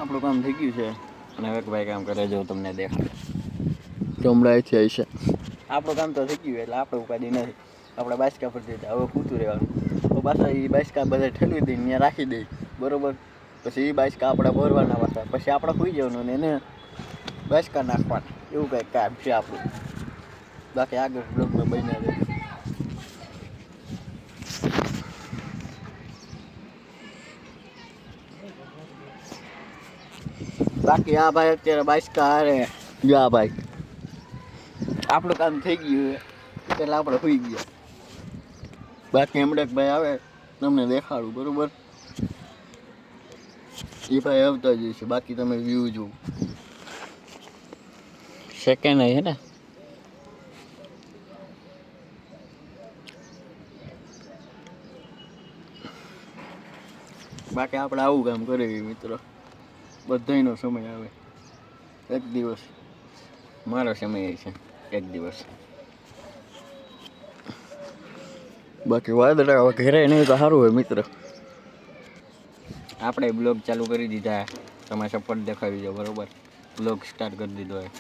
આપણું કામ થઈ ગયું છે અને હવે ભાઈ કામ કરે જો તમને દેખાડે ચોમડાથી આવી છે. આપણું કામ તો થઈ ગયું એટલે આપણે ઉપાડી નથી. આપણે બાસકા પર જઈએ હવે પૂછતું રહેવાનું તો પાછા એ બાસકા બધા ઠેલવી દઈને ત્યાં રાખી દઈ બરાબર. પછી એ બાસકા આપણે ભરવાના પાછા પછી આપણે સુઈ જવાનું ને એને બાસકા નાખવાના એવું કંઈક કામ છે આપણું. બાકી આગળ બ્લોગમાં બન્યા રહે. બાકી આ ભાઈ અત્યારે બાસકા હારે જા ભાઈ આપણું કામ થઈ ગયું એટલે આપણે સુઈ ગયા. બાકી હમણાં ભાઈ આવે તમને દેખાડું બરાબર. એ ભાઈ આવતા જ છે. બાકી તમે વ્યૂ જુઓ સેકન્ડ હે ને બાકી આપણે આવું કામ કરીએ મિત્રો. બધાનો સમય આવે એક દિવસ મારો સમય છે એક દિવસ. બાકી વાદળા ઘેરે નહીં તો સારું હોય મિત્ર. આપણે બ્લોગ ચાલુ કરી દીધા તમે સપોર્ટ દેખાડી દો બરાબર. બ્લોગ સ્ટાર્ટ કરી દીધો હોય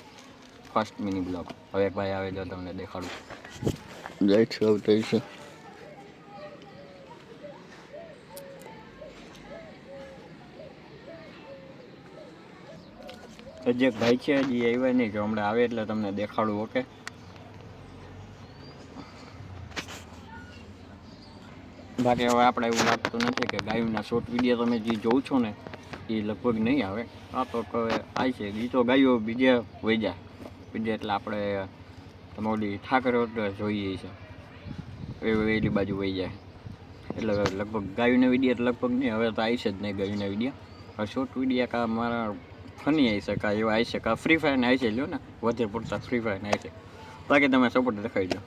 ફર્સ્ટ મિની બ્લોગ. હવે ભાઈ આવે જો તમને દેખાડું જાય છે આવતા છે. હજી એક ભાઈ છે હજી આવ્યા નહીં કે હમણાં આવે એટલે તમને દેખાડું. ઓકે બાકી હવે આપણે એવું લાગતું નથી કે ગાયોના શોર્ટ વિડીયો તમે જે જોઉં છો ને એ લગભગ નહીં આવે. આ તો હવે આવી છે એ તો ગાયો બીજે વહી જાય બીજે એટલે આપણે તમે ઓલી ઠાકરે જોઈએ છે એલી બાજુ વહી જાય એટલે લગભગ ગાયોના વિડીયો લગભગ નહીં હવે તો આવી છે જ નહીં ગાયોના વિડીયો. હવે શોર્ટ વિડીયો કા મારા ફની આવી છે કા એવા આવી છે કા ફ્રી ફાયરને આવી છે લ્યો ને વધારે પૂરતા ફ્રી ફાયરને આવી છે. બાકી તમે સપોર્ટ દેખાઈ દો.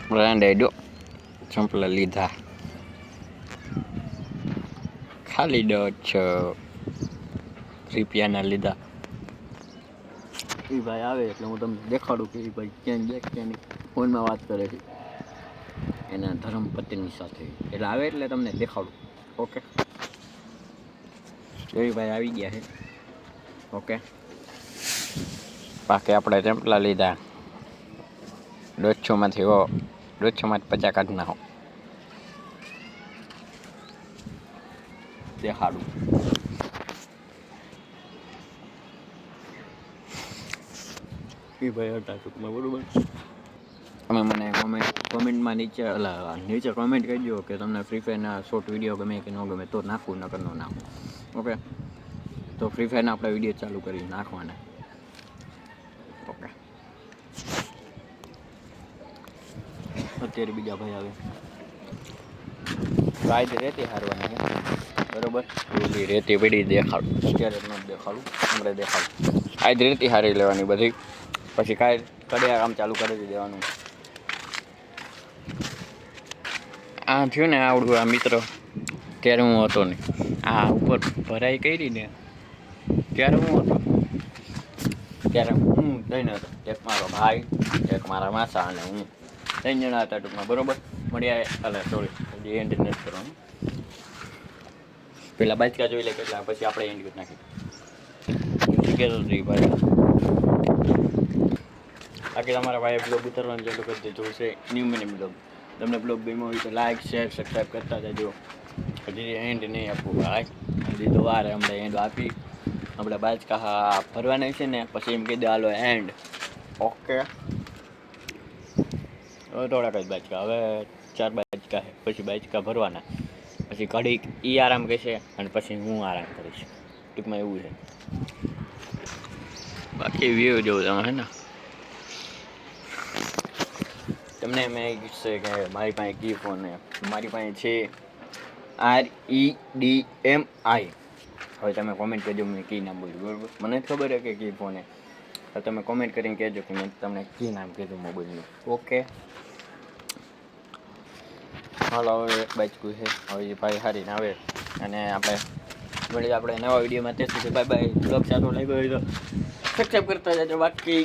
બ્રાન્ડ આઈડો ચંપલા લીધા ખાલી 10 લીધા. એ ભાઈ આવે એટલે હું તમને દેખાડું કે એ ભાઈ ક્યાં જાય ક્યાં નહીં. ફોનમાં વાત કરે છે એના ધર્મપત્ની સાથે એટલે આવે એટલે તમને દેખાડું. ઓકે એ ભાઈ આવી ગયા છે. ઓકે બાકી આપણે ચંપલા લીધા 150માંથી 50 કાઢી નાખો દેખાડું. એ ભાઈ હતા ટૂંકમાં બરાબર. તમે મને કોમેન્ટમાં નીચે કોમેન્ટ કરજો કે તમને ફ્રી ફાયરના શોર્ટ વિડીયો ગમે કે ન ગમે તો નાખવું નકર ન નાખવું. ઓકે તો ફ્રી ફાયરના આપણે વિડીયો ચાલુ કરી નાખવાના. ઓકે અત્યારે બીજા ભાઈ આવે રાઈડ રેતી હારવાની છે બરાબર. ઓલી રેતી પડી દેખાડું અત્યારે ન દેખાડું હમણાં દેખાડું. આજ રેતી હારી લેવાની બધી પછી કાંઈ કડિયા કામ ચાલુ કરી દેવાનું. આ થયું ને આવડું આ મિત્ર ત્યારે હું હતો નહીં. આ ઉપર ભરાઈ કરી ને ત્યારે હું હતો ત્યારે હું થઈને હતો. એક મારો ભાઈ એક મારા માસા અને હું 3 જણા હતા ટૂંકમાં બરાબર. મળ્યા એટલે સોરી હજી એન્ડ નથી કરવાનું. પેલા બાજકા જોઈ લે કેટલા પછી આપણે એન્ડ કરી નાખીએ. કહેતો હતો ભાઈ બાકી તમારા ભાઈએ બ્લોગ ઉતારવાનું ચાલુ કરી દીધું છે ન્યૂ મિની બ્લોગ. તમને બ્લોગ ગમ્યો હોય તો લાઈક શેર સબસ્ક્રાઈબ કરતા જજો. હજી એન્ડ નહીં આપવું ભાઈ હજી તો વાર હમણાં એન્ડ આપી આપણે બાજકા ભરવાના છે ને પછી એમ કહી દે હાલો એન્ડ. ઓકે હવે થોડાક જ બાજકા હવે 4 બાજકા છે પછી બાજકા ભરવાના પછી ઘડીક એ આરામ કરશે અને પછી હું આરામ કરીશ ટૂંકમાં એવું છે. બાકી વ્યૂ જોવું તમે હે ને તમને મેં કીધું છે કે મારી પાસે કી ફોન છે. મારી પાસે છે REDMI. હવે તમે કોમેન્ટ કરજો મેં કી નામ બોલ્યું બરાબર. મને ખબર છે કે કી ફોન છે તો તમે કોમેન્ટ કરીને કહેજો કે મેં તમને કી નામ કીધું મોબાઈલનું. ઓકે હાલો હવે એક બાજકું છે હવે એ ભાઈ હારીને આવે અને આપણે મળીએ આપણે નવા વિડીયોમાં. ત્યાં સુધી બાય બાય. બ્લોગ સારો લાગ્યો હોય તો સબસ્ક્રાઈબ કરતા જજો. બાકી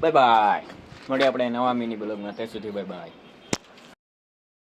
બાય બાય મળીએ આપણે નવા મિની બ્લોગમાં. ત્યાં સુધી બાય બાય.